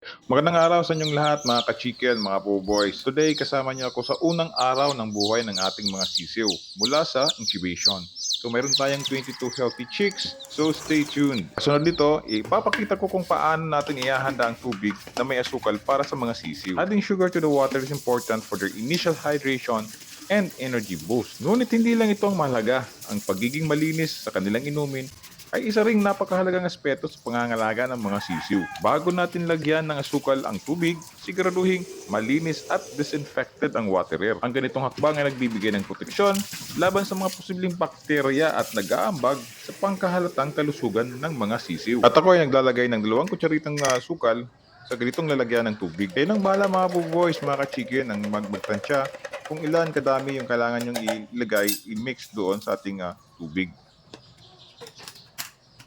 Magandang araw sa inyong lahat mga ka-chicken, mga po-boys. Today, kasama niyo ako sa unang araw ng buhay ng ating mga sisiw mula sa incubation. So, mayroon tayong 22 healthy chicks, so stay tuned. Kasunod nito, ipapakita ko kung paano natin ihahanda ang tubig na may asukal para sa mga sisiw. Adding sugar to the water is important for their initial hydration and energy boost. Ngunit hindi lang ito ang mahalaga. Ang pagiging malinis sa kanilang inumin ay isa ring napakahalagang aspeto sa pangangalaga ng mga sisiw. Bago natin lagyan ng asukal ang tubig, siguraduhin malinis at disinfected ang waterer. Ang ganitong hakbang ay nagbibigay ng proteksyon laban sa mga posibleng bakterya at nag-aambag sa pangkahalatang kalusugan ng mga sisiw. At ako ay naglalagay ng 2 kutsaritang asukal sa ganitong lalagyan ng tubig. Kaya nang bahala mga boys, mga ka-chicken, ang magtansya kung ilan kadami yung kailangan nyong ilagay, i-mix doon sa ating tubig.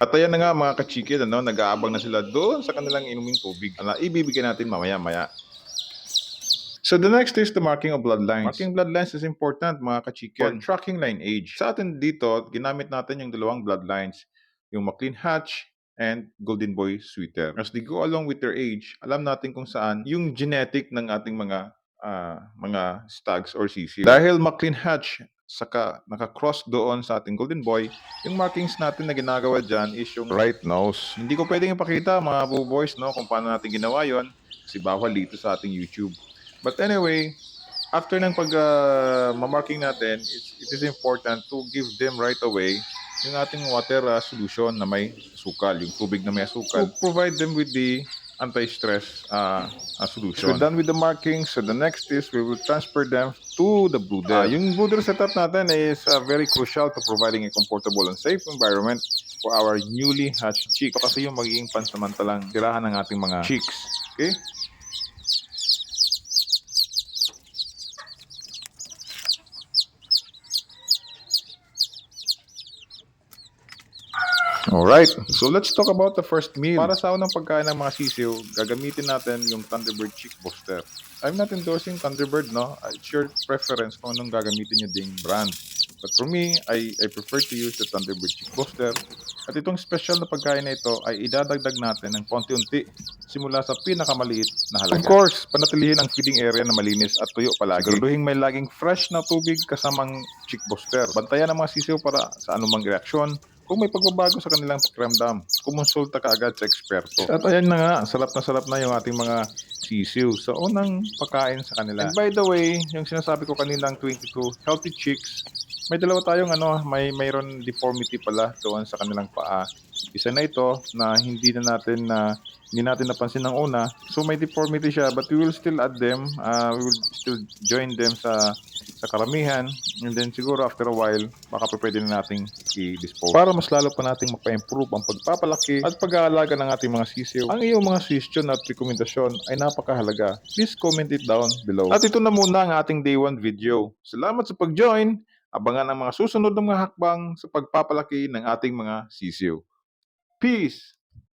At ayan na nga mga ka-chicken, nag-aabang na sila doon sa kanilang inuming tubig na ibibigay natin mamaya-maya. So the next is the marking of bloodlines. Marking bloodlines is important mga ka-chicken for tracking line age. Sa atin dito, ginamit natin yung 2 bloodlines, yung McLean Hatch and Golden Boy Sweeter. As they go along with their age, alam natin kung saan yung genetic ng ating mga stags or sisiw. Dahil McLean Hatch saka naka-cross doon sa ating Golden Boy, yung markings natin na ginagawa dyan is yung right nose. Hindi ko pwedeng ipakita mga boys kung paano natin ginawa yon kasi bawal dito sa ating YouTube. But anyway, after ng pag-marking natin, it is important to give them right away yung ating water solution na may asukal, yung tubig na may asukal. To provide them with the anti-stress solution. So we're done with the markings. So the next is we will transfer them to the brooder. Yung brooder setup natin is very crucial to providing a comfortable and safe environment for our newly hatched chicks. Ito kasi yung magiging pansamantalang tirahan ng ating mga chicks. Okay? Alright, so let's talk about the first meal. Para sa unang pagkain ng mga sisiw, gagamitin natin yung Thunderbird Chick Booster. I'm not endorsing Thunderbird, no? It's your preference kung anong gagamitin nyo ding brand. But for me, I prefer to use the Thunderbird Chick Booster. At itong special na pagkain na ito ay idadagdag natin ng konti-unti simula sa pinakamaliit na halaga. Of course, panatilihin ang feeding area na malinis at tuyo palagi. Siguraduhin may laging fresh na tubig kasamang Chick Booster. Bantayan ang mga sisiw para sa anumang reaksyon. Kung may pagbabago sa kanilang pakiramdam, kumonsulta ka agad sa eksperto. At ayan na nga, sarap na yung ating mga sisiw sa unang pagkain sa kanila. And by the way, yung sinasabi ko kaninang 22 healthy chicks, may dalawa tayong mayroon deformity pala doon sa kanilang paa. Isa na ito na hindi natin napansin ng una. So may deformity siya, but we will still add them. We will still join them sa karamihan, and then siguro after a while baka pwede na nating i-dispose para mas lalo pa nating mapa-improve ang pagpapalaki at pag-aalaga ng ating mga sisiw. Ang iyong mga suggestion at rekomendasyon ay napakahalaga. Please comment it down below. At ito na muna ang ating day 1 video. Salamat sa pag-join. Abangan ang mga susunod na mga hakbang sa pagpapalaki ng ating mga sisiw. Peace!